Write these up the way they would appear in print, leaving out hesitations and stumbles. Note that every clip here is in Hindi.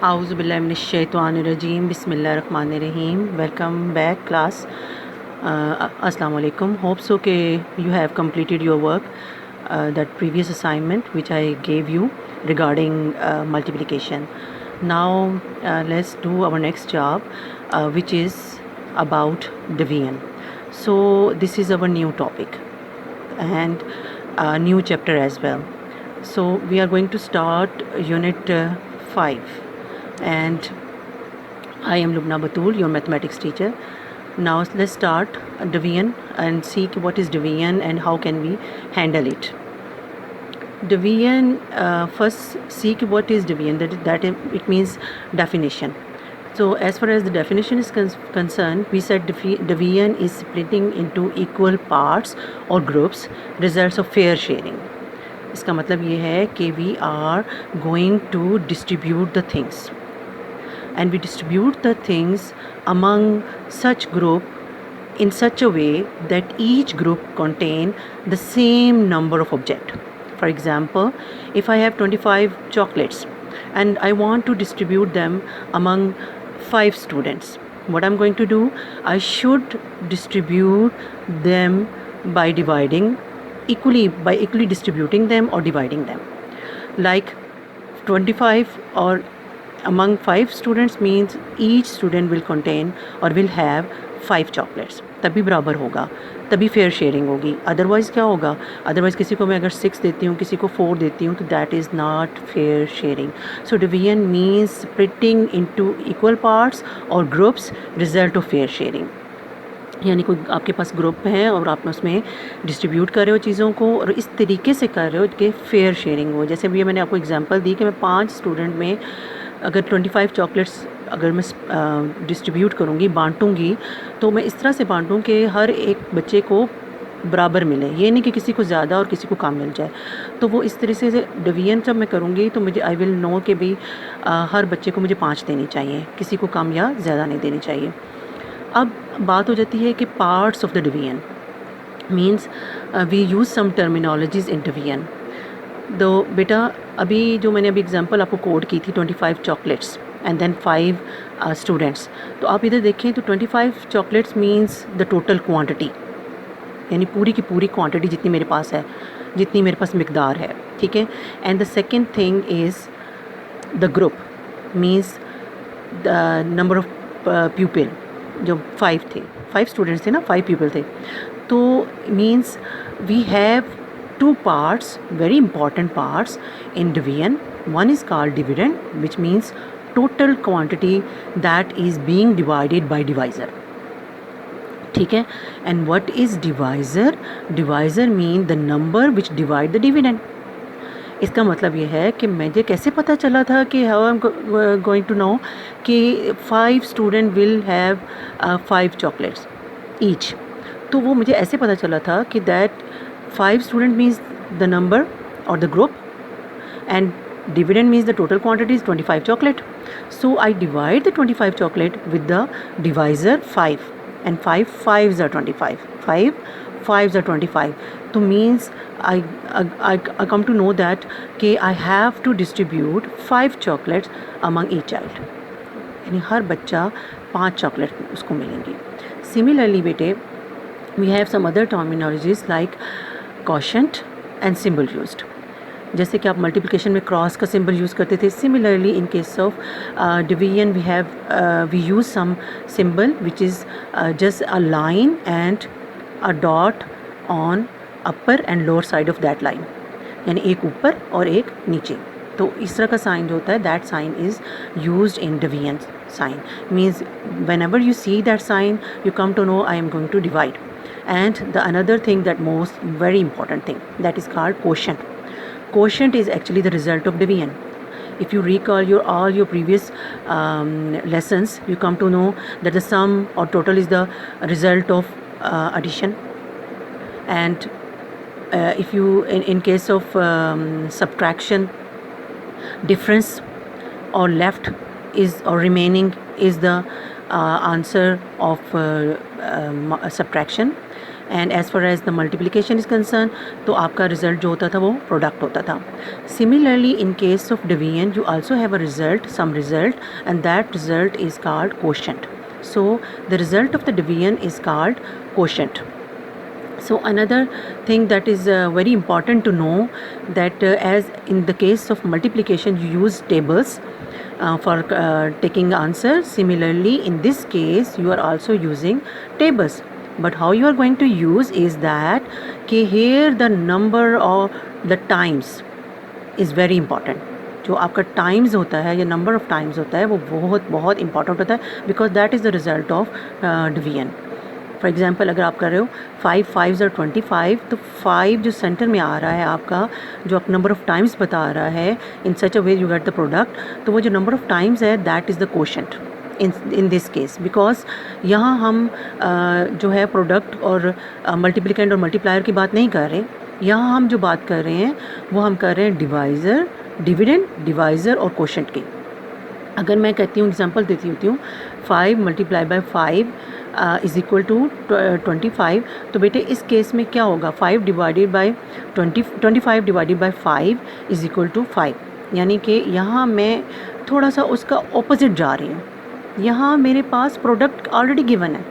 Auzubillahiminash-shaytanir-rajim. Bismillahir-rahmanir-rahim. Welcome back, class. Assalamu alaikum. Hope so कि you have completed your work, that previous assignment which I gave you regarding multiplication. Now let's do our next job, which is about division. So this is our new topic and a new chapter as well. So we are going to start unit 5, and I am Lubna Batul, your mathematics teacher. Now let's start division and see what is division and how can we handle it. Division, first see what is division. That it means definition. So as far as the definition is concerned, we said division is splitting into equal parts or groups, results of fair sharing. इसका मतलब ये है कि we are going to distribute the things, and we distribute the things among such group in such a way that each group contain the same number of objects. For example, if I have 25 chocolates and I want to distribute them among 5 students, what I'm going to do, I should distribute them by equally distributing them or dividing them. Like 25 or among 5 students means each student will contain or will have 5 chocolates. तभी बराबर होगा, तभी फेयर शेयरिंग होगी. अदरवाइज़ क्या होगा? अदरवाइज़ किसी को मैं अगर 6 देती हूँ, किसी को 4 देती हूँ, तो that is not fair sharing. So division means splitting into equal parts और groups, result of fair sharing. यानी कोई आपके पास ग्रुप है और आप उसमें डिस्ट्रीब्यूट कर रहे हो चीज़ों को और इस तरीके से कर रहे हो कि फेयर शेयरिंग हो. जैसे भी मैंने आपको एग्जांपल दी कि मैं 5 स्टूडेंट में अगर 25 चॉकलेट्स अगर मैं डिस्ट्रीब्यूट करूँगी, बांटूँगी, तो मैं इस तरह से बांटूँ कि हर एक बच्चे को बराबर मिले. ये नहीं कि किसी को ज़्यादा और किसी को कम मिल जाए. तो वो इस तरह से डिवीजन जब मैं करूँगी तो मुझे आई विल नो कि भाई हर बच्चे को मुझे 5 देनी चाहिए, किसी को कम या ज़्यादा नहीं देनी चाहिए. अब बात हो जाती है कि parts of the division means we use some terminologies in division. तो बेटा अभी जो मैंने अभी एग्जांपल आपको कोड की थी 25 चॉकलेट्स एंड देन 5 स्टूडेंट्स, तो आप इधर देखें तो 25 chocolates means the total quantity, यानी पूरी की पूरी क्वांटिटी जितनी मेरे पास है, जितनी मेरे पास मिकदार है. ठीक है. And the second thing is the group means the number of people, जो 5 थे, 5 स्टूडेंट्स थे ना, 5 पीपल थे. तो means we have 2 parts, very important parts in division. One is called dividend, which means total quantity that is being divided by divisor. ठीक है. And what is divisor? Divisor mean the number which divide the dividend. इसका मतलब ये है कि मुझे कैसे पता चला था कि how I'm going to know कि 5 student will have 5 chocolates each. तो वो मुझे ऐसे पता चला था कि that 5 student means the number or the group, and dividend means the total quantity is 25 chocolate. So I divide the 25 chocolate with the divisor 5, and 5 5s are 25. 5 5s are 25. So means I come to know that कि I have to distribute 5 chocolates among each child. यानी हर बच्चा 5 चॉकलेट उसको मिलेंगी. Similarly बेटे, we have some other terminologies like quotient and symbol used. जैसे कि आप मल्टीप्लिकेशन में क्रॉस का सिंबल यूज़ करते थे, similarly in case of division we use some symbol which is just a line and a dot on upper and lower side of that line, यानी एक ऊपर और एक नीचे. तो इस तरह का साइन जो होता है, that sign is used in division sign. Means whenever you see that sign you come to know I am going to divide. And the another thing, that most very important thing, that is called quotient. Quotient is actually the result of division. If you recall all your previous lessons, you come to know that the sum or total is the result of addition. And if you in case of subtraction, difference or left is or remaining is the answer of subtraction. And as far as the multiplication is concern तो आपका रिजल्ट जो होता था वो प्रोडक्ट होता था. Similarly in case of division you also have a result, some result, and that result is called quotient. So the result of the division is called quotient. So another thing that is very important to know that as in the case of multiplication you use tables for taking answer. Similarly in this case you are also using tables, but how you are going to use is that here the number of the times is very important. जो आपका टाइम्स होता है या नंबर ऑफ़ टाइम्स होता है वो बहुत बहुत इंपॉर्टेंट होता है, because that is the result of division. For example अगर आप कर रहे हो 5 5s और 25, तो 5 जो सेंटर में आ रहा है आपका, जो आप नंबर ऑफ़ टाइम्स बता रहा है in such a way you get the product, तो वो जो नंबर ऑफ़ टाइम्स है that is the quotient in this case. Because यहाँ हम जो है प्रोडक्ट और मल्टीप्लिकेंट और मल्टीप्लायर की बात नहीं कर रहे. यहाँ हम जो बात कर रहे हैं वो हम कर रहे हैं डिवाइज़र, डिविडेंड, डिवाइज़र और क्वोशंट की. अगर मैं कहती हूँ एग्जांपल देती होती हूँ 5 multiply by 5 is equal to 25, तो बेटे इस केस में क्या होगा, 5 divided by 25 divided by 5 is equal to 5. यानी कि यहाँ मैं थोड़ा सा उसका ऑपोजिट जा रही हूँ. यहाँ मेरे पास प्रोडक्ट ऑलरेडी गिवन है,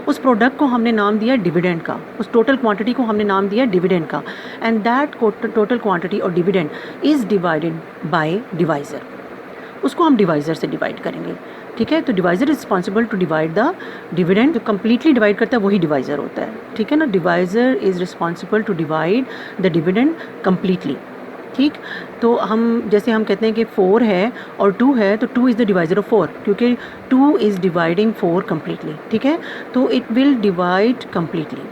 उस प्रोडक्ट को हमने नाम दिया डिविडेंड का, उस टोटल क्वांटिटी को हमने नाम दिया डिविडेंड का, एंड दैट टोटल क्वांटिटी और dividend is divided by divisor. उसको हम डिवाइज़र से डिवाइड करेंगे. ठीक है, तो divisor is responsible to divide the dividend. जो कम्प्लीटली डिवाइड करता है वही डिवाइज़र होता है. ठीक है ना, divisor is responsible to divide the dividend completely. ठीक, तो हम जैसे हम कहते हैं कि 4 है और 2 है, तो 2 इज़ द डिवाइज़र ऑफ 4, क्योंकि 2 इज़ डिवाइडिंग 4 कम्प्लीटली. ठीक है, तो इट विल डिवाइड कम्प्लीटली.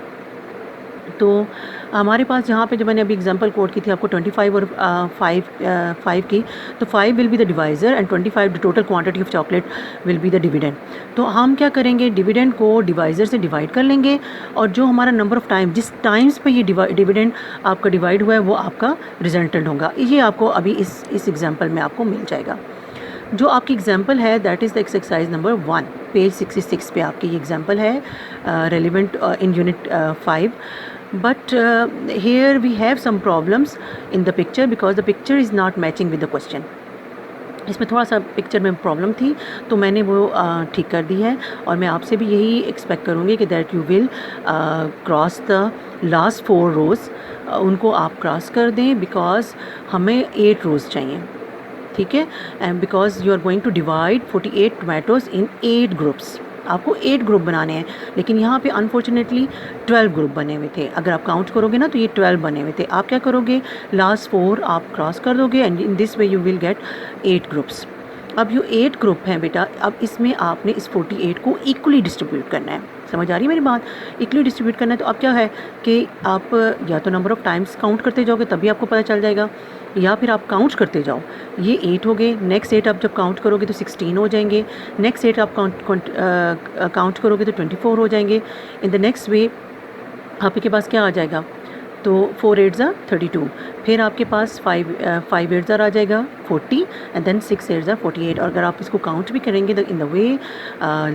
तो हमारे पास जहाँ पे जो मैंने अभी एग्जांपल कोट की थी आपको 25 और 5 की, तो 5 will be the divisor and 25 the total quantity of chocolate will be the dividend. तो हम क्या करेंगे, डिविडेंड को डिवाइज़र से डिवाइड कर लेंगे, और जो हमारा नंबर ऑफ़ टाइम जिस टाइम्स पे ये डिविडेंड आपका डिवाइड हुआ है वो आपका रिजल्टेंट होगा. ये आपको अभी इस एग्जाम्पल में आपको मिल जाएगा. जो आपकी एग्जाम्पल है that is the exercise number 1, page 66 पे आपकी ये एग्जाम्पल है, relevant in unit 5. But here we have some problems in the picture because the picture is not matching with the question. इसमें थोड़ा सा पिक्चर में प्रॉब्लम थी, तो मैंने वो ठीक कर दी है. और मैं आपसे भी यही एक्सपेक्ट करूँगी कि that you will cross the last 4 रोज़, उनको आप क्रॉस कर दें, बिकॉज हमें 8 रोज़ चाहिए. ठीक है, and because you are going to divide 48 tomatoes in 8 groups. आपको 8 ग्रुप बनाने हैं, लेकिन यहाँ पे अनफॉर्चुनेटली 12 ग्रुप बने हुए थे. अगर आप काउंट करोगे ना तो ये 12 बने हुए थे. आप क्या करोगे, लास्ट 4 आप क्रॉस कर दोगे and in this way you will get 8 groups. अब ये 8 ग्रुप हैं बेटा, अब इसमें आपने इस 48 को इक्वली डिस्ट्रीब्यूट करना है. समझ आ रही है मेरी बात, इक्वली डिस्ट्रीब्यूट करना है. तो अब क्या है कि आप या तो नंबर ऑफ़ टाइम्स काउंट करते जाओगे तभी आपको पता चल जाएगा, या फिर आप काउंट करते जाओ. ये 8 हो गए, नेक्स्ट 8 आप जब काउंट करोगे तो 16 हो जाएंगे, नेक्स्ट 8 आप काउंट करोगे तो 24 हो जाएंगे. इन द नेक्स्ट वे आपके पास क्या आ जाएगा, तो 4 8s are 32. फिर आपके पास 5 8s आ जाएगा 40, एंड देन 6 8s are 48. और अगर आप इसको काउंट भी करेंगे तो in the way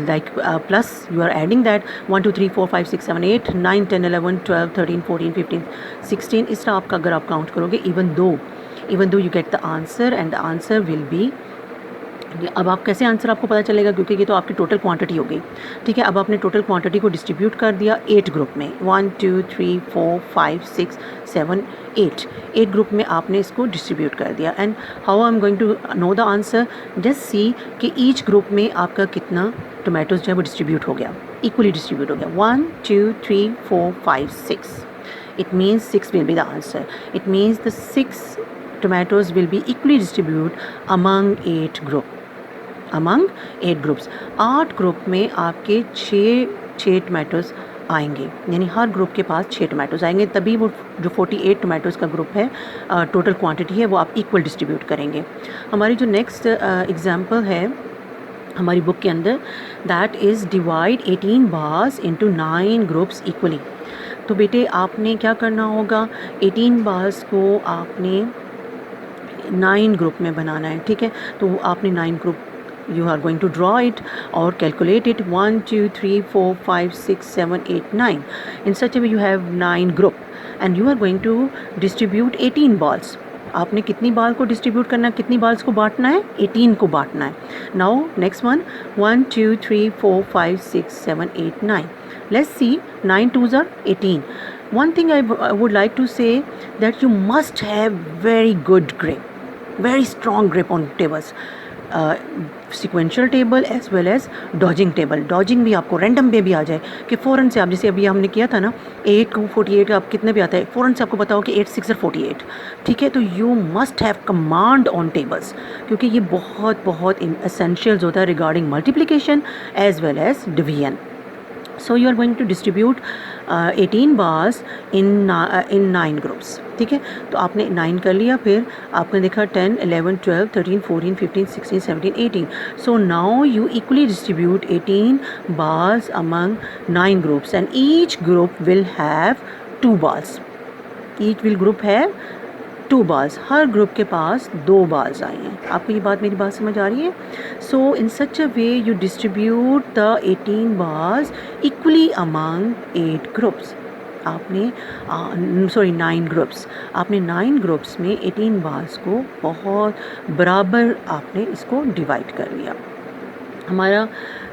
like plus you are adding that 1 2 3 4 5 6 7 8 9 10 11 12 13 14 15 16. इस तरह आपका अगर आप काउंट करोगे, even though you get the answer, and the answer will B. अब आप कैसे आंसर आपको पता चलेगा, क्योंकि ये तो आपकी टोटल क्वांटिटी हो गई. ठीक है, अब आपने टोटल क्वांटिटी को डिस्ट्रीब्यूट कर दिया 8 ग्रुप में, 1 2 3 4 5 6 7 8 ग्रुप में आपने इसको डिस्ट्रीब्यूट कर दिया. And how I am going to know the answer, just see कि ईच ग्रुप में आपका कितना टोमेटोज़ जो है वो डिस्ट्रीब्यूट हो गया, इक्वली डिस्ट्रीब्यूट हो गया. 1 2 3 4 5 6. It means 6 will be the answer. It means the 6 tomatoes will be equally distributed among 8 groups. 8 group में आपके 6 टोमेटोज़ आएंगे, यानी हर ग्रुप के पास 6 टोमेटोज़ आएंगे. तभी वो जो 48 टोमेटोज़ का ग्रुप है, टोटल क्वांटिटी है, वो आप इक्वल डिस्ट्रीब्यूट करेंगे. हमारी जो नेक्स्ट एग्जांपल है हमारी बुक के अंदर, that is divide 18 bars into 9 groups equally. तो बेटे आपने क्या करना होगा, 18 बार्स को आपने 9 ग्रुप में बनाना है. ठीक है, तो आपने 9 group you are going to draw it or calculate it. 1 2 3 4 5 6 7 8 9. In such a way you have 9 group and you are going to distribute 18 balls. आपने कितनी बाल को डिस्ट्रीब्यूट करना है, कितनी बाल्स को बांटना है, 18 को बांटना है. Now next one 1 2 3 4 5 6 7 8 9. Let's see, 9 2s are 18. One thing I would like to say that you must have very good grip, very strong grip on tables. Sequential table as well as dodging table. Dodging भी आपको random पे भी आ जाए कि फ़ौरन से आप, जैसे अभी हमने किया था ना 8 को 48 आप कितने भी आता है, फ़ौरन से आपको पता हो कि 8 6 48. ठीक है, तो you must have command on tables, क्योंकि ये बहुत बहुत एसेंशियल्स होता है regarding multiplication as well as division. So you are going to distribute 18 bars in 9 groups. ठीक है, तो आपने 9 कर लिया, फिर आपने देखा 10 11 12 13 14 15 16 17 18. So now you equally distribute 18 bars among 9 groups and each group will have 2 bars. Each will group have 2 balls. Her group के पास 2 balls आई हैं. आपको ये बात, मेरी बात समझ आ रही है? So in such a way you distribute the 18 balls equally among 8 groups. आपने 9 ग्रुप्स, आपने 9 ग्रुप्स में 18 balls को बहुत बराबर आपने इसको डिवाइड कर लिया. हमारा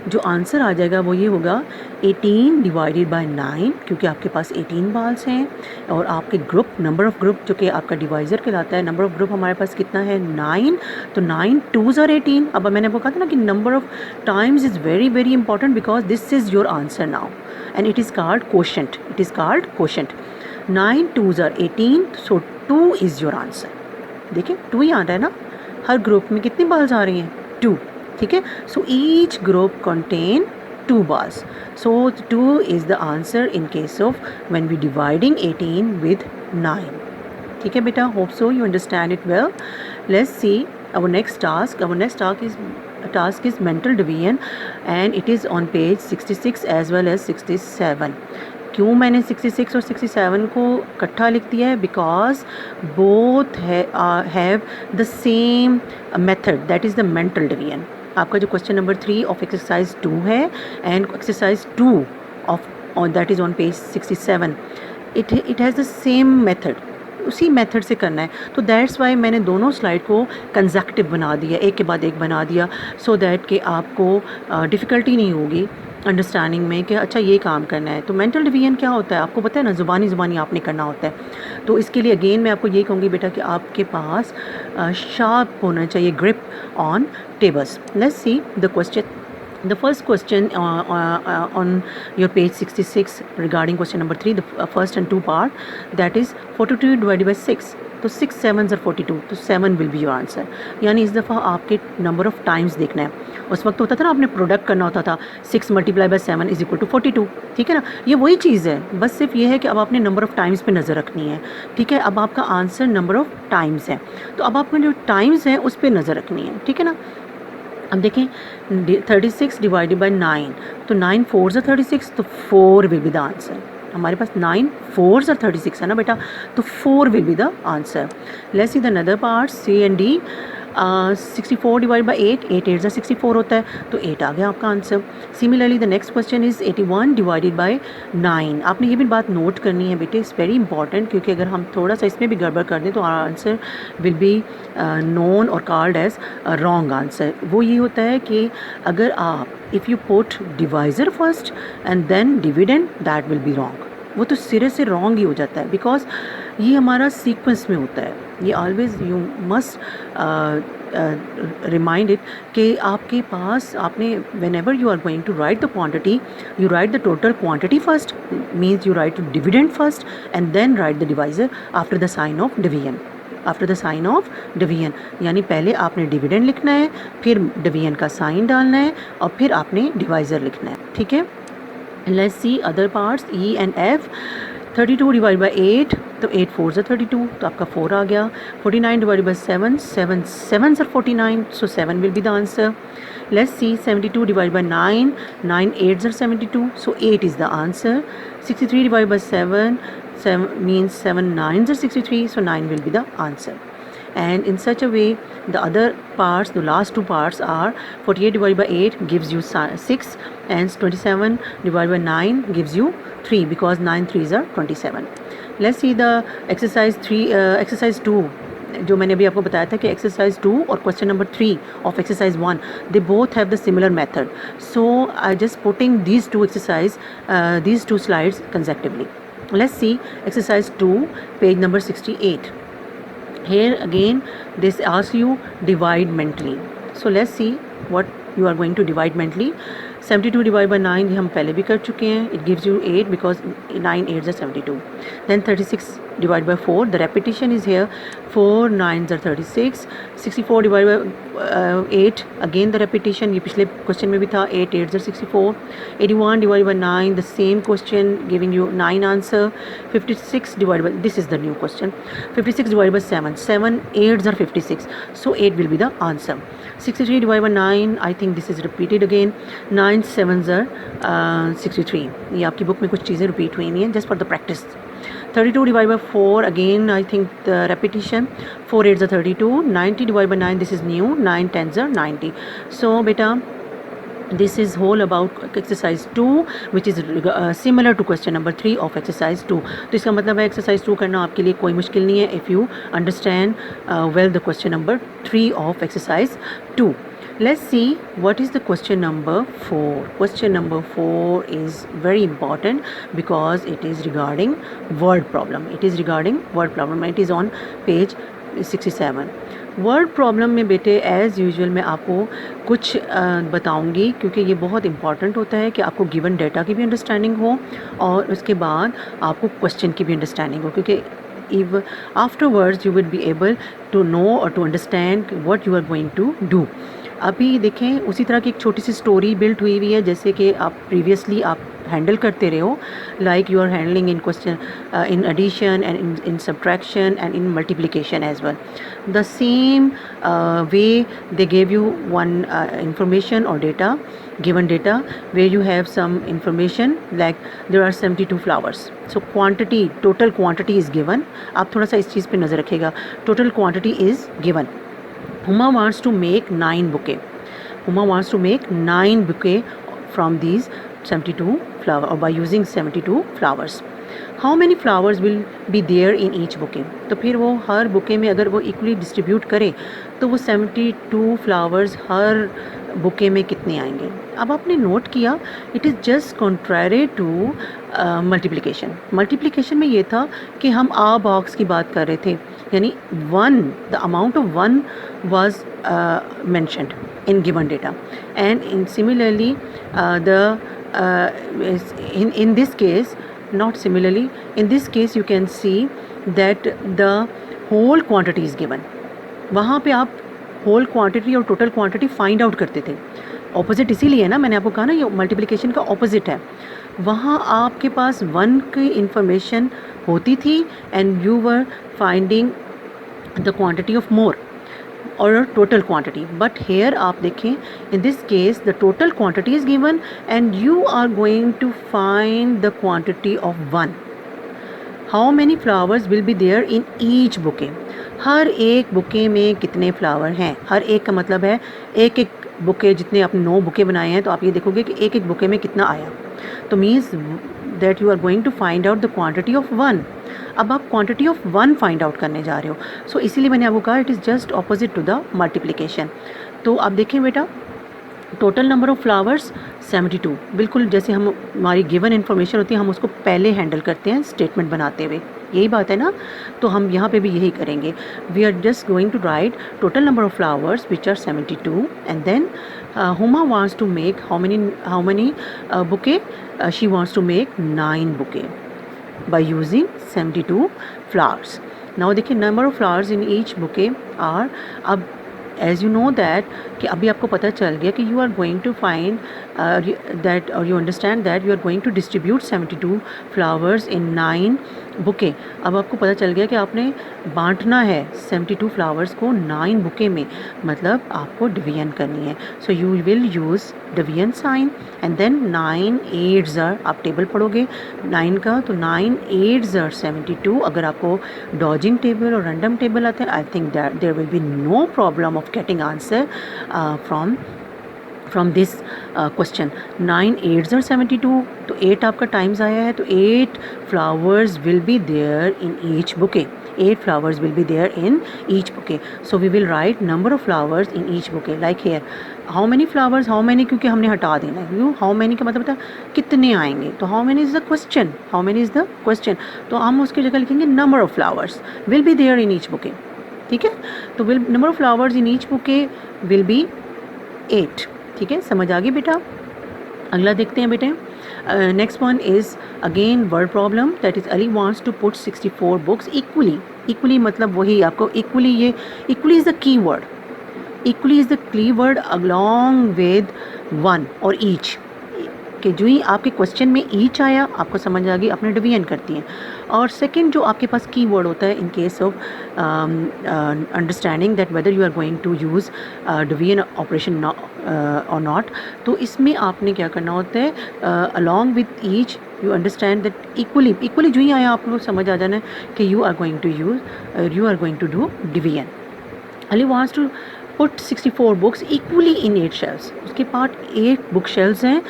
जो आंसर आ जाएगा वो ये होगा 18 डिवाइडेड बाय 9, क्योंकि आपके पास 18 balls हैं और आपके ग्रुप, नंबर ऑफ़ ग्रुप जो कि आपका डिवाइज़र कहलाता है, नंबर ऑफ़ ग्रुप हमारे पास कितना है 9. तो 9 2s are 18. अब मैंने आपको कहा था ना कि number of times is very very important because this is your answer now and it is called quotient. It is called quotient. 9 2s are 18, so 2 is your answer. देखिए 2 ही आ रहा है ना, हर ग्रुप में कितनी balls आ रही हैं 2. ठीक है, so each group contain 2 balls. So 2 is the answer in case of when we dividing 18 with 9. ठीक है बेटा, hope so you understand it well. Let's see our next task. Our next task is mental division and it is on page 66 as well as 67. क्यों मैंने 66 और 67 को इकट्ठा लिख दिया है? Because both have the same method, that is the mental division. आपका जो क्वेश्चन नंबर 3 ऑफ एक्सरसाइज 2 है and exercise 2 of that is on page 67, it has the same method, उसी मेथड से करना है. तो दैट्स वाई मैंने दोनों स्लाइड को कंसेक्टिव बना दिया, एक के बाद एक बना दिया, सो दैट कि आपको डिफ़िकल्टी नहीं होगी अंडरस्टैंडिंग में कि अच्छा ये काम करना है. तो मेंटल डिवीजन क्या होता है आपको पता है ना, ज़ुबानी आपने करना होता है. तो इसके लिए अगेन मैं आपको ये कहूँगी बेटा कि आपके पास शार्प होना चाहिए grip on tables. Let's see the question. The first question on your page 66 regarding question number 3, the first and 2 part, that is 42 divided by 6. तो 6 7s are 42, तो 7 will be your answer. यानी इस दफ़ा आपके नंबर ऑफ़ टाइम्स देखना है. उस वक्त होता था ना, आपने प्रोडक्ट करना होता था 6 multiply by 7 is equal to 42. ठीक है ना, ये वही चीज़ है, बस सिर्फ ये है कि अब आपने नंबर ऑफ़ टाइम्स पे नज़र रखनी है. ठीक है, अब आपका आंसर नंबर ऑफ़ टाइम्स है, तो अब आपको जो टाइम्स हैं उस पर नज़र रखनी है. ठीक है ना, अब देखें 36 डिवाइडेड बाय 9, तो 9 4s are 36, तो 4 विल बी द आंसर. हमारे पास 9 4s are 36 है ना बेटा, तो 4 will be the answer. Let's see the another part C and D. 64 divide by 8, 8 8 64 होता है, तो 8 आ गया आपका answer. Similarly the next question is 81 divided by 9. आपने ये भी बात नोट करनी है बेटे, इट्स वेरी इंपॉर्टेंट, क्योंकि अगर हम थोड़ा सा इसमें भी गड़बड़ कर दें तो आंसर विल बी नोन और कॉल्ड एज रॉन्ग आंसर. वो ये होता है कि अगर आप if you put divisor first and then dividend, that will be wrong. वो तो सिरे से रॉन्ग ही हो जाता है, बिकॉज ये हमारा सीक्वेंस में होता है. ये always you must remind it कि आपके पास आपने whenever you are going to write the quantity, you write the total quantity first, means you write dividend first and then write the divisor after the sign of division. After the sign of division यानी पहले आपने डिविडेंड लिखना है, फिर डिवीजन का साइन डालना है और फिर आपने डिवाइज़र लिखना है. ठीक है, let's see other parts E and F. 32 divide by 8, तो 8 4s are 32, तो आपका 4 आ गया. 49 divide by 7, 7 7s are 49, so 7 will be the answer. Let's C 72 divide by 9, 9 8s are 72, so 8 is the answer. 63 divide by 7 means 7 9s are 63, so 9 will be the answer. and in such a way the other parts, the last two parts are 48 divided by 8 gives you 6 and 27 divided by 9 gives you 3 because 9 3s are 27. Let's see the exercise 2 जो मैंने अभी आपको बताया था कि एक्सरसाइज 2 और question number 3 of exercise 1 they both have the similar method. So I just putting these two slides consecutively. Let's see exercise 2, page number 68. Here again this asks you divide mentally. So let's see what you are going to divide mentally. 72 divided by 9 ये हम पहले भी कर चुके हैं. It gives you 8 because 9 8s are 72. Then 36 divided by 4, the repetition is here. 4 9s are 36. 64 divided by 8, again the repetition, ये पिछले क्वेश्चन में भी था. 8 8s are 64. 81 divided by 9, the same question giving you 9 answer. 56 divided by, this is the new question, 56 divided by 7, 7 8s are 56, so 8 will be the answer. 63 divided by 9, I think this is repeated again. 9 7s are 63. ये आपकी बुक में कुछ चीज़ें रिपीट हुई नहीं हैं, just for the practice. 32 divided by 4, again I think the repetition. 4 8s are 32. 90 divided by 9, this is new. 9 10s are 90. So beta, this is whole about exercise 2 which is similar to question number 3 of exercise 2. तो इसका मतलब है exercise 2 करना आपके लिए कोई मुश्किल नहीं है if you understand well the question number 3 of exercise 2. Let's see what is the question number 4. Question number 4 is very important because it is regarding word problem. It is regarding word problem. It is on page 67. Word problem में बेटे एज़ यूजुअल मैं आपको कुछ बताऊंगी क्योंकि ये बहुत इंपॉर्टेंट होता है कि आपको गिवन डेटा की भी अंडरस्टैंडिंग हो और उसके बाद आपको क्वेश्चन की भी अंडरस्टैंडिंग हो, क्योंकि if afterwards you would be able to know or to understand what you are going to do. अभी देखें उसी तरह की एक छोटी सी स्टोरी बिल्ट हुई हुई है जैसे कि आप प्रीवियसली आप हैंडल करते रहे हो, like you are handling in question in addition and in subtraction and in multiplication as well. The same way they gave you one information or data, given data where you have some information like there are 72 flowers. So quantity, total quantity is given. आप थोड़ा सा इस चीज़ पे नज़र रखिएगा. Total quantity is given. Huma wants to make 9 bouquet. Huma wants to make 9 bouquet from these 72 flower or by using 72 flowers. How many flowers will be there in each bouquet? तो फिर वो हर बुके में अगर वो इक्वली डिस्ट्रीब्यूट करे तो वो 72 फ्लावर्स हर बुके में कितने आएंगे. अब आपने नोट किया it is just contrary to multiplication. Multiplication में ये था कि हम आ बॉक्स की बात कर रहे थे, यानी 1, the amount of 1 was mentioned in given data, and similarly in this case, not similarly, in this case you can see that the whole quantity is given. वहाँ पे आप whole quantity और total quantity find out करते थे. ऑपोजिट इसीलिए ना, मैंने आपको कहा ना ये मल्टीप्लिकेशन का ऑपोजिट है. वहाँ आपके पास 1 की इंफॉर्मेशन होती थी and you were finding the quantity of more और टोटल क्वांटिटी. बट हेयर आप देखें in this case the total quantity is given and you are going to find the quantity of 1. How many flowers will be there in each bouquet. हर एक बुके में कितने फ्लावर हैं. हर एक का मतलब है एक एक बुके, जितने आपने 9 बुके बनाए हैं तो आप ये देखोगे कि एक एक बुके में कितना आया. तो means that you are going to find out the quantity of 1. अब आप क्वांटिटी ऑफ 1 फाइंड आउट करने जा रहे हो. सो इसीलिए मैंने आपको कहा it is just opposite to the multiplication. तो आप देखें बेटा, टोटल नंबर ऑफ़ फ्लावर्स 72, बिल्कुल जैसे हम हमारी गिवन इन्फॉर्मेशन होती है हम उसको पहले हैंडल करते हैं स्टेटमेंट बनाते हुए. यही बात है ना, तो हम यहाँ पे भी यही करेंगे. We are just going to write total number of flowers which are 72 and then Huma wants to make how many bouquet? She wants to make 9 bouquet by using 72 flowers. Now देखिए number of flowers in each bouquet are, अब as you know that कि अभी आपको पता चल गया कि you are going to find that or you understand that you are going to distribute 72 flowers in 9 bouquet. अब आपको पता चल गया कि आपने बांटना है 72 फ्लावर्स को 9 बुके में, मतलब आपको डिवीजन करनी है। So you will use division sign and then 9 8s are, आप टेबल पढ़ोगे 9 का, तो 9 8s आर 72। अगर आपको डॉजिंग टेबल और रैंडम टेबल आता है, I think that there will be no problem of getting answer from this question. 9 8s are 72, तो 8 आपका टाइम्स आया है, तो 8 flowers will be there in each bouquet. 8 flowers will be there in each bouquet. So we will write number of flowers in each bouquet. Like here, how many flowers, how many, क्योंकि हमने हटा देना है, क्यों how many का मतलब होता है कितने आएंगे, तो how many is the question, how many is the question, तो हम उसकी जगह लिखेंगे number of flowers will be there in each bouquet। ठीक है, तो will number of flowers in each bouquet will be 8। ठीक है, समझ आ गई बेटा। अगला देखते हैं बेटे। Next one is again word problem, that is Ali wants to put 64 books equally. Equally मतलब वही आपको इक्वली, ये equally is the key word, equally is the key word along with one और ईच, कि जो ही आपके क्वेश्चन में ईच आया आपको समझ आ गई, अपने डिवीजन करती हैं। और सेकंड जो आपके पास की वर्ड होता है in case of understanding that whether you are going to use division operation और नॉट, तो इसमें आपने क्या करना होता है, along with each you understand that equally, equally जो ही आया आपको समझ आ जाना है कि you are going to use, you are going to do division. Ali wants to put 64 books equally in 8 shelves, उसके पास 8 बुक शेल्व्स हैं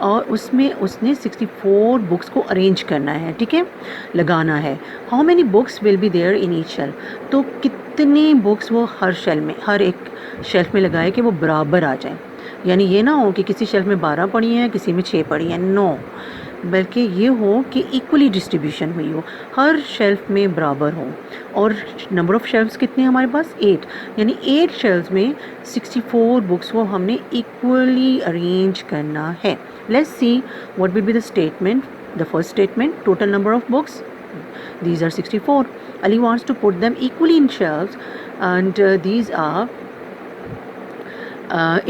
और उसमें उसने 64 बुक्स को अरेंज करना है। ठीक है, लगाना है। How many books will be there in each shelf, तो कितने बुक्स वो हर शेल्फ में, हर एक शेल्फ में लगाए कि वो बराबर आ जाए। यानी ये ना हो कि किसी शेल्फ में 12 पड़ी हैं, किसी में 6 पड़ी हैं, नो, बल्कि ये हो कि इक्वली डिस्ट्रीब्यूशन हुई हो, हर शेल्फ में बराबर हो। और नंबर ऑफ़ शेल्फ्स कितने हैं हमारे पास, 8, यानी 8 शेल्फ्स में 64 बुक्स को हमने इक्वली अरेंज करना है। Let's see what will be the statement. The first statement, total number of books, these are 64. Ali wants to put them equally in shelves, and these are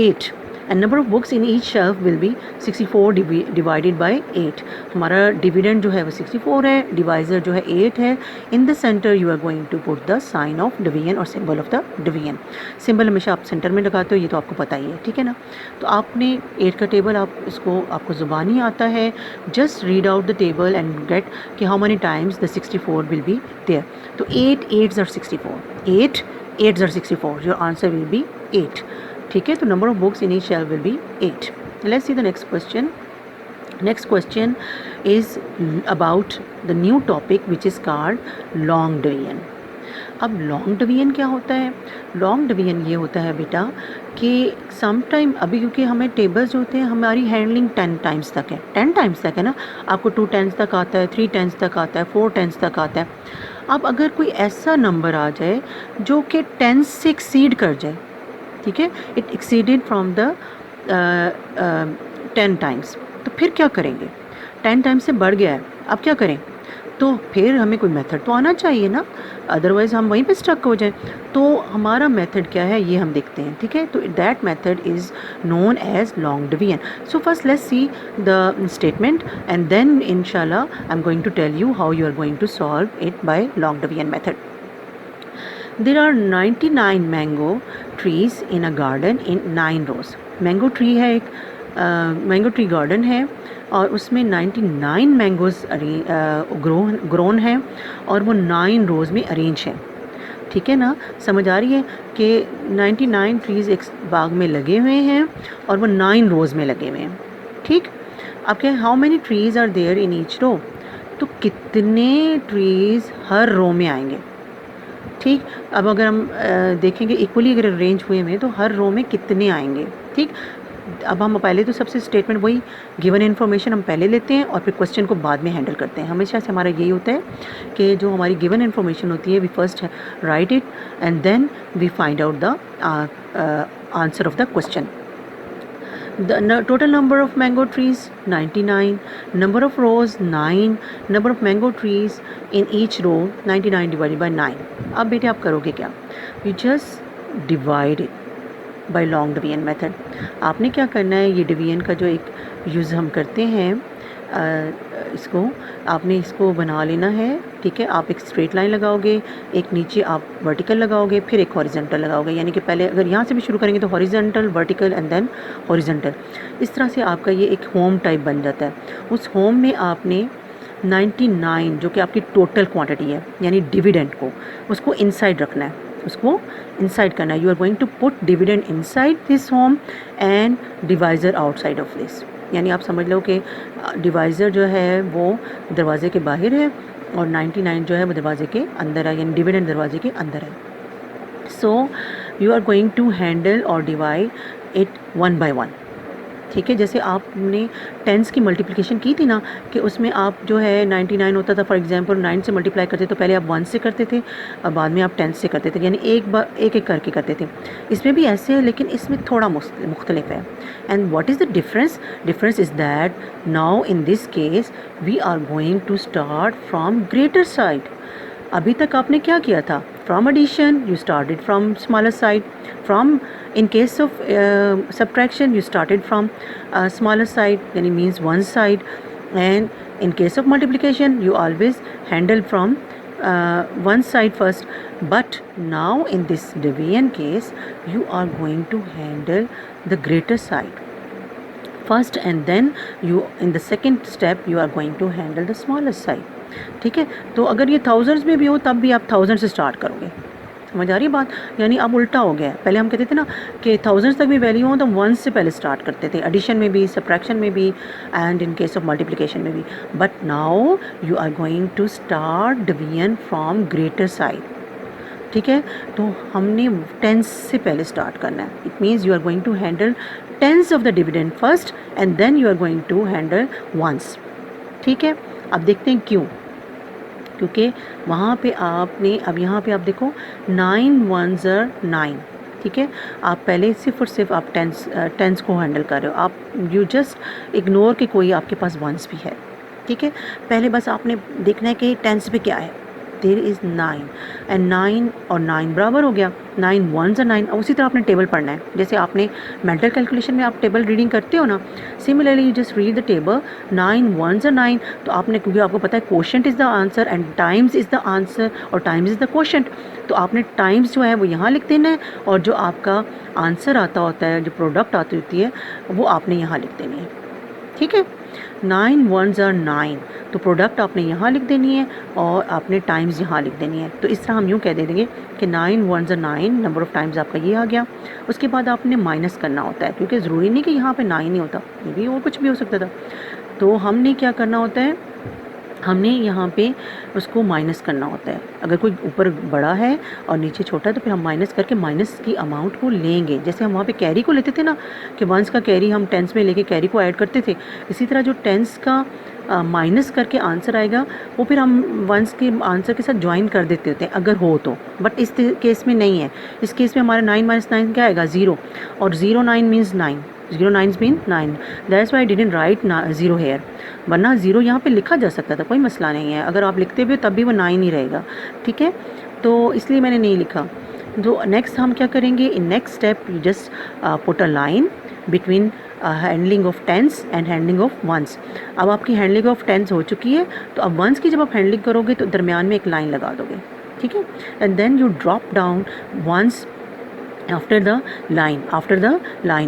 8, and number of books in each shelf will be 64 divided by 8। हमारा डिविडेंड जो है वो 64 है, डिवाइज़र जो है 8 है। In the center you are going to put the sign of division और symbol of the division. Symbol हमेशा आप सेंटर में लगाते हो, ये तो आपको पता ही है। ठीक है ना, तो आपने 8 का टेबल, आप इसको आपको ज़ुबानी आता है, just read out the table and get कि how many times the 64 will be there. तो 8 8s are 64, 8 8s are 64, your answer will be 8। ठीक है, तो number of books in each shelf will be 8। Let's see the next question. Next question is about the new topic which is called long division. अब लॉन्ग डिवीजन क्या होता है? लॉन्ग डिवीजन ये होता है बेटा कि सम टाइम, अभी क्योंकि हमें टेबल्स जो होते हैं हमारी हैंडलिंग 10 टाइम्स तक है, 10 टाइम्स तक है ना, आपको 2 10s तक आता है, 3 10s तक आता है, 4 10s तक आता है। अब अगर कोई ऐसा नंबर आ जाए जो कि 10 से एक्सीड कर जाए, ठीक है, it exceeded from the 10 times, तो फिर क्या करेंगे? 10 टाइम्स से बढ़ गया है, अब क्या करें? तो फिर हमें कोई मेथड तो आना चाहिए ना, अदरवाइज़ हम वहीं पे स्टक हो जाएं। तो हमारा मेथड क्या है ये हम देखते हैं। ठीक है, तो that method is known as long division. So first let's see the statement and then इंशाल्लाह I am going to tell you how you are going to solve it by long division method. There are 99 mango trees in a garden in 9 rows. Mango tree है, एक मैंगो ट्री गार्डन है और उसमें 99 मैंगोज़ ग्रोन हैं और वो 9 रोज़ में अरेंज हैं। ठीक है ना, समझ आ रही है कि 99 ट्रीज़ एक बाग में लगे हुए हैं और वो 9 रोज़ में लगे हुए हैं। ठीक, अब क्या, how many trees are there in each row, तो कितने ट्रीज़ हर रो में आएंगे। ठीक, अब अगर हम देखेंगे इक्वली अगर अरेंज हुए हैं तो हर रो में कितने आएंगे। ठीक, अब हम पहले तो सबसे स्टेटमेंट वही गिवन इन्फॉर्मेशन हम पहले लेते हैं और फिर क्वेश्चन को बाद में हैंडल करते हैं। हमेशा से हमारा यही होता है कि जो हमारी गिवन इन्फॉर्मेशन होती है we first write it and then we find out the answer of the question. The total number of mango trees 99, number of rows 9, number of mango trees in each row 99 divided by 9। अब बेटे आप करोगे क्या? You just divide it by long division method। आपने क्या करना है, ये डिवीजन का जो एक यूज़ हम करते हैं इसको आपने इसको बना लेना है, ठीक है। आप एक स्ट्रेट लाइन लगाओगे, एक नीचे आप वर्टिकल लगाओगे, फिर एक हॉरिजॉन्टल लगाओगे, यानी कि पहले अगर यहाँ से भी शुरू करेंगे तो horizontal, vertical and then horizontal. इस तरह से आपका ये एक होम टाइप बन जाता है। उस होम में आपने 99 जो कि आपकी टोटल क्वांटिटी है यानी डिविडेंड को, उसको इनसाइड रखना है, उसको इनसाइड करना है। You are going to put dividend inside this home and divisor outside of this, यानी आप समझ लो कि डिवाइज़र जो है वो दरवाजे के बाहर है और 99 जो है वो दरवाजे के अंदर है, यानी डिविडेंड दरवाजे के अंदर है। So you are going to handle और divide it one by one, ठीक है। जैसे आपने टेंस की मल्टीप्लिकेशन की थी ना, कि उसमें आप जो है 99 होता था, फॉर एग्जांपल 9 से मल्टीप्लाई करते तो पहले आप 1 से करते थे और बाद में आप 10 से करते थे, यानी एक बार एक एक करके करते थे। इसमें भी ऐसे है लेकिन इसमें थोड़ा मुख्तलिफ है। And what is the difference? Difference is that now in this case we are going to start from greater side. अभी तक आपने क्या किया था? From addition you started from smaller side, from in case of subtraction you started from smaller side, yani means one side, and in case of multiplication you always handle from one side first. But now in this division case you are going to handle the greater side first, and then you in the second step you are going to handle the smaller side, ठीक है। तो अगर ये thousands में भी हो तब भी आप थाउजेंड से स्टार्ट करोगे, समझ आ रही है बात? यानी अब उल्टा हो गया। पहले हम कहते थे ना कि थाउजेंड्स तक भी वैल्यू हो तो 1 से पहले स्टार्ट करते थे, एडिशन में भी, सब्ट्रैक्शन में भी and in case of multiplication में भी। But now you are going to start division from greater side, ठीक है। तो हमने टेंस से पहले स्टार्ट करना है। It means you are going to handle tens of the dividend first and then you are going to handle ones, ठीक है। अब देखते हैं क्यों, क्योंकि वहाँ पे आपने, अब यहाँ पे आप देखो 9 1s are 9, ठीक है। आप पहले सिर्फ और सिर्फ आप टेंस को हैंडल कर रहे हो, आप यू जस्ट इग्नोर कि कोई आपके पास वंस भी है, ठीक है। पहले बस आपने देखना है कि टेंस पे क्या है। देयर इज़ 9 एंड 9 और 9 बराबर हो गया, 9 1s are 9। उसी तरह आपने टेबल पढ़ना है, जैसे आपने मेंटल कैलकुलेशन में आप टेबल रीडिंग करते हो ना, similarly you just read the table 9 1s are 9। तो आपने, क्योंकि आपको पता है quotient is the answer and times is the answer और टाइम्स इज़ द क्वोशंट, तो आपने टाइम्स जो है वो यहाँ लिख देना है और जो आपका आंसर आता होता है, जो प्रोडक्ट आती होती है वो आपने यहाँ लिख देनी है, ठीक है। 9 1s are 9, तो प्रोडक्ट आपने यहाँ लिख देनी है और आपने टाइम्स यहाँ लिख देनी है। तो इस तरह हम यूँ कह दे देंगे कि 9 1s are 9, number of times आपका ये आ गया। उसके बाद आपने माइनस करना होता है, क्योंकि ज़रूरी नहीं कि यहाँ पे 9 ही होता, ये भी और कुछ भी हो सकता था। तो हमने क्या करना होता है, हमने यहाँ पे उसको माइनस करना होता है। अगर कोई ऊपर बड़ा है और नीचे छोटा है तो फिर हम माइनस करके माइनस की अमाउंट को लेंगे, जैसे हम वहाँ पे कैरी को लेते थे ना कि वंस का कैरी हम टेंस में लेके कैरी को ऐड करते थे। इसी तरह जो टेंस का माइनस करके आंसर आएगा वो फिर हम वंस के आंसर के साथ ज्वाइन कर देते होते हैं अगर हो तो। बट इस केस में नहीं है, इस केस में हमारा 9 - 9 क्या आएगा? 0, और 0 9 means 9, 0 9 mean 9, that's why I didn't write 0 here, वरना 0 यहाँ पे लिखा जा सकता था, कोई मसला नहीं है। अगर आप लिखते भी हो तब भी वो 9 ही रहेगा, ठीक है। तो इसलिए मैंने नहीं लिखा। तो नेक्स्ट हम क्या करेंगे, in next step you just put a line between handling of tens and handling of ones. अब आपकी हैंडलिंग ऑफ टेंस हो चुकी है, तो अब वंस की जब आप हैंडलिंग करोगे तो दरमियान में एक लाइन लगा दोगे, ठीक है। And then you drop down ones after the line,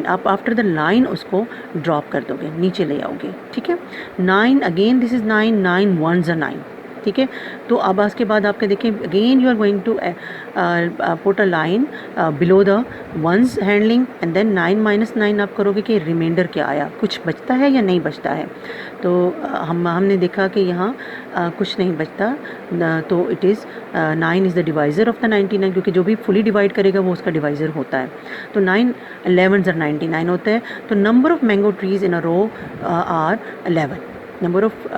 आप आफ्टर द लाइन उसको ड्रॉप कर दोगे, नीचे ले आओगे, ठीक है। 9 again, this is 9, 9 1s are 9, ठीक है। तो अब उसके बाद आपके देखें again you are going to put a line below the ones handling and then 9 - 9 आप करोगे कि रिमाइंडर क्या आया, कुछ बचता है या नहीं बचता है। तो हमने देखा कि यहाँ कुछ नहीं बचता, तो it is 9 is the divisor of the 99, क्योंकि जो भी फुली डिवाइड करेगा वो उसका डिवाइज़र होता है। तो 9 11s are 99 होता है। तो number of mango trees in a row are 11, number of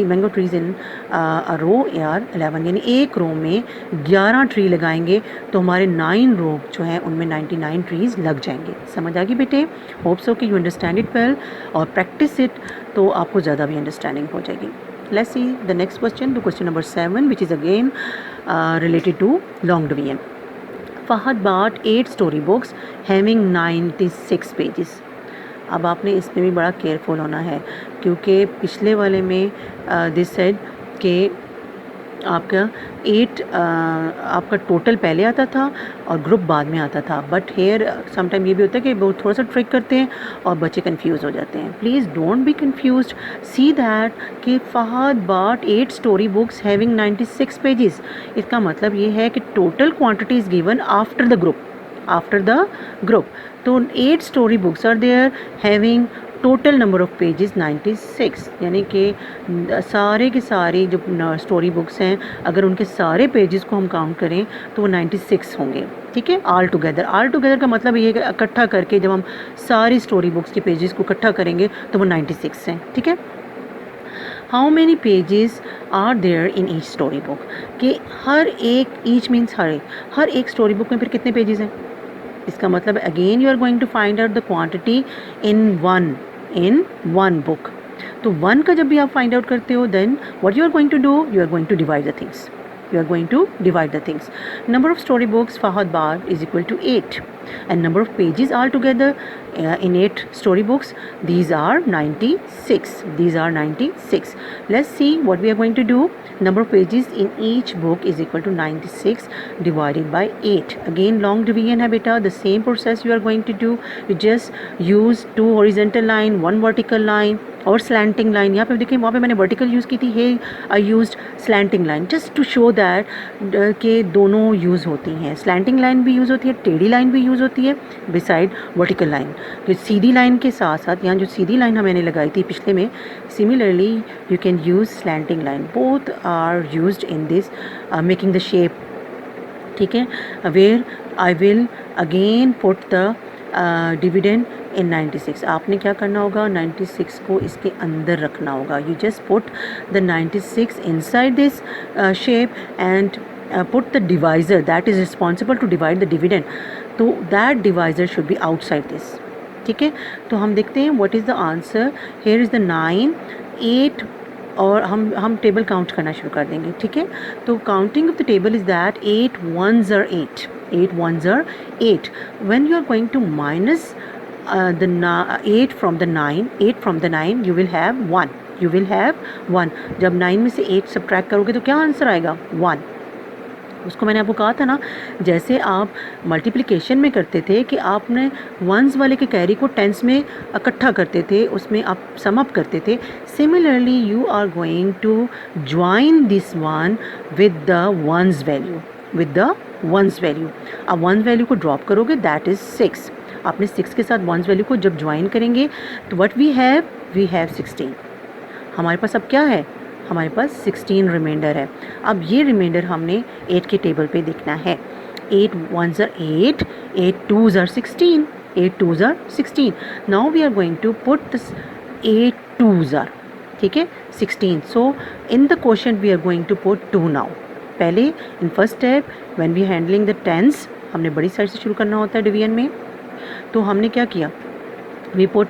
mango trees in a row are 11, यानी एक रो में 11 ट्री लगाएंगे तो हमारे 9 रो जो हैं उनमें 99 ट्रीज़ लग जाएंगे। समझ आ गई बेटे? होप सो कि यू अंडरस्टैंड इट वेल और प्रैक्टिस इट, तो आपको ज़्यादा भी अंडरस्टैंडिंग हो जाएगी। Let's see the next question, the question number 7, which is again related to long division. Fahad bought 8 storybooks having 96 pages. अब आपने इसमें भी बड़ा केयरफुल होना है, क्योंकि पिछले वाले में दिस सेड कि आपका 8 आपका टोटल पहले आता था और ग्रुप बाद में आता था, बट हेयर समटाइम ये भी होता है कि वो थोड़ा सा ट्रिक करते हैं और बच्चे कंफ्यूज हो जाते हैं. Please don't be confused. See that कि Fahad bought 8 story books having 96 pages. इसका मतलब ये है कि total quantity is given after the group. तो 8 story books are there having total number of pages 96, यानी कि सारे के सारे जो स्टोरी बुक्स हैं अगर उनके सारे पेजेस को हम काउंट करें तो वो 96 होंगे. ठीक है, ऑल टुगेदर का मतलब ये है कि इकट्ठा करके जब हम सारी स्टोरी बुक्स के पेजेस को इकट्ठा करेंगे तो वो 96 हैं. ठीक है. How many pages are there in each story book, कि हर एक मीन्स हर एक स्टोरी बुक में फिर कितने पेजेस हैं. इसका मतलब again you are going to find out the quantity in one book. तो 1 का जब भी आप फाइंड आउट करते हो then what you are going to do, you are going to divide the things. Number of story books Fahad Bad is equal to 8, and number of pages altogether in 8 story books, these are 96. Let's see what we are going to do. Number of pages in each book is equal to 96 divided by 8. Again long division hai beta, the same process you are going to do. You just use 2 horizontal line, 1 vertical line और स्लैंटिंग लाइन. यहाँ पे देखिए वहाँ पे मैंने वर्टिकल यूज़ की थी, here I used slanting line just to show that कि दोनों यूज़ होती हैं. स्लैंटिंग लाइन भी यूज़ होती है, टेढ़ी लाइन भी यूज़ होती है बिसाइड वर्टिकल लाइन. तो सीधी लाइन के साथ साथ यहाँ जो सीधी लाइन मैंने लगाई थी पिछले में, similarly you can use slanting line. Both are used in this making the shape. ठीक है, where I will again put the dividend in 96. आपने क्या करना होगा, 96 को इसके अंदर रखना होगा. You just put the 96 inside this shape and put the divisor that is responsible to divide the dividend. तो that divisor should be outside this. ठीक है, तो हम देखते हैं what is the answer. Here is the 9, 8 और हम टेबल काउंट करना शुरू कर देंगे. ठीक है, तो counting of the table is that 8 ones are 8. When you are going to minus the 8 from the 9, you will have 1. जब 9 में से 8 सब्ट्रैक्ट करोगे तो क्या आंसर आएगा, 1. उसको मैंने आपको कहा था ना, जैसे आप मल्टीप्लिकेशन में करते थे कि आपने वंस वाले के कैरी को टेंस में इकट्ठा करते थे, उसमें आप सम अप करते थे. Similarly you are going to join this one with the ones value. अब वंस वैल्यू को ड्रॉप करोगे दैट इज़ 6. आपने 6 के साथ वंस वैल्यू को जब ज्वाइन करेंगे तो व्हाट वी हैव 16. हमारे पास अब क्या है, हमारे पास 16 रिमाइंडर है. अब ये रिमाइंडर हमने 8 के टेबल पे देखना है. 8 ones are 8, 8 twos are 16. Now we are going to put this 8 twos are, ठीक है, 16. So in the quotient we are going to put 2 now. पहले in first step when we handling the tens, हमने बड़ी साइड से शुरू करना होता है डिवीजन में. तो हमने क्या किया, we put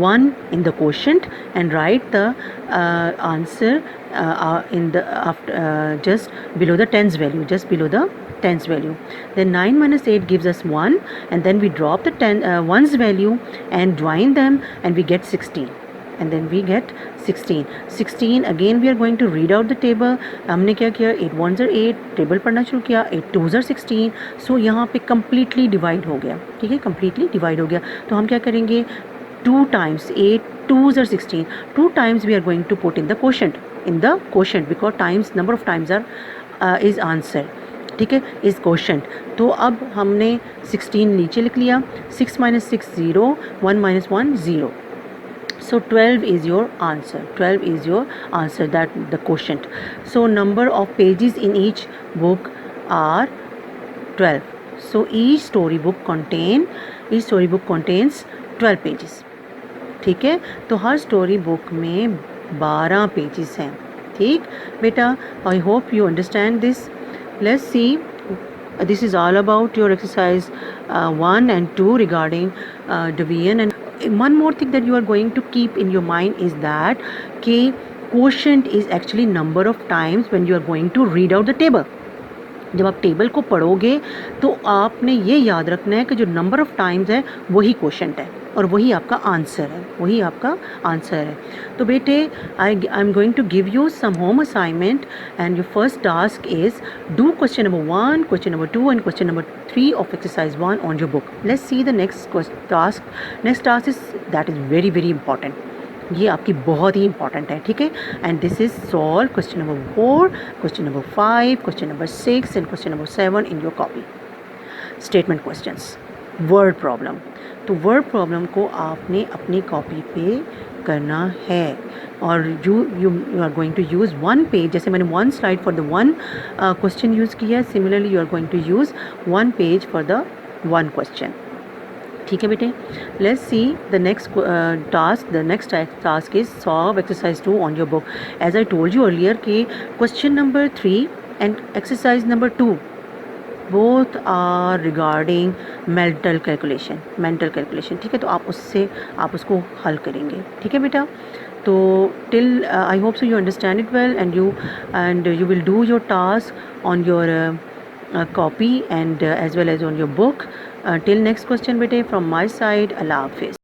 1 in the quotient and write the answer in the just below the tens value, then 9 minus 8 gives us 1, and then we drop the 1's value and join them and we get 16. 16 again we are going to read out the table. हमने क्या किया, 8 ones are 8, टेबल पढ़ना शुरू किया, 8 twos are 16. सो यहाँ पे कम्प्लीटली डिवाइड हो गया. ठीक है, कम्प्लीटली डिवाइड हो गया. तो हम क्या करेंगे, 2 times 8 twos are 16. 2 times we are going to put in the quotient because times number of times are is answer. ठीक है, इस क्वेश्चन. तो अब हमने 16 नीचे लिख लिया. 6 minus 6 0, 1 minus 1 0. So 12 is your answer. That the quotient. So number of pages in each book are 12. So each storybook contains 12 pages. ठीक है, तो हर स्टोरी बुक में 12 पेजेस हैं. ठीक बेटा, I hope you understand this. Let's see, this is all about your exercise 1 and 2 regarding division. And one more thing that you are going to keep in your mind is that quotient is actually number of times when you are going to read out the table. जब आप टेबल को पढ़ोगे तो आपने ये याद रखना है कि जो नंबर ऑफ़ टाइम्स है वही क्वोशंट है. और वही आपका आंसर है, वही आपका आंसर है। तो बेटे I am going to give you some home assignment and your first task is do question number 1, question number 2 and question number 3 of exercise 1 on your book. Let's see the next task. Next task is that is very very important, ये आपकी बहुत ही इंपॉर्टेंट है, ठीक है। And this is solve question number 4, question number 5, question number 6 and question number 7 in your copy. Statement questions, word problem. तो वर्ड प्रॉब्लम को आपने अपनी कॉपी पे करना है और you are going to use 1 page, जैसे मैंने 1 slide for the 1 question use किया है, similarly you are going to use 1 page for the 1 question, ठीक है बेटे। Let's see the next task. The next task is solve exercise 2 on your book. As I told you earlier कि question number 3 and exercise number 2 both are regarding mental calculation, ठीक है। तो आप उसको हल करेंगे, ठीक है बेटा। तो till I hope so you understand it well and you will do your task on your copy and as well as on your book. Till next question bete, from my side, Allah Hafiz.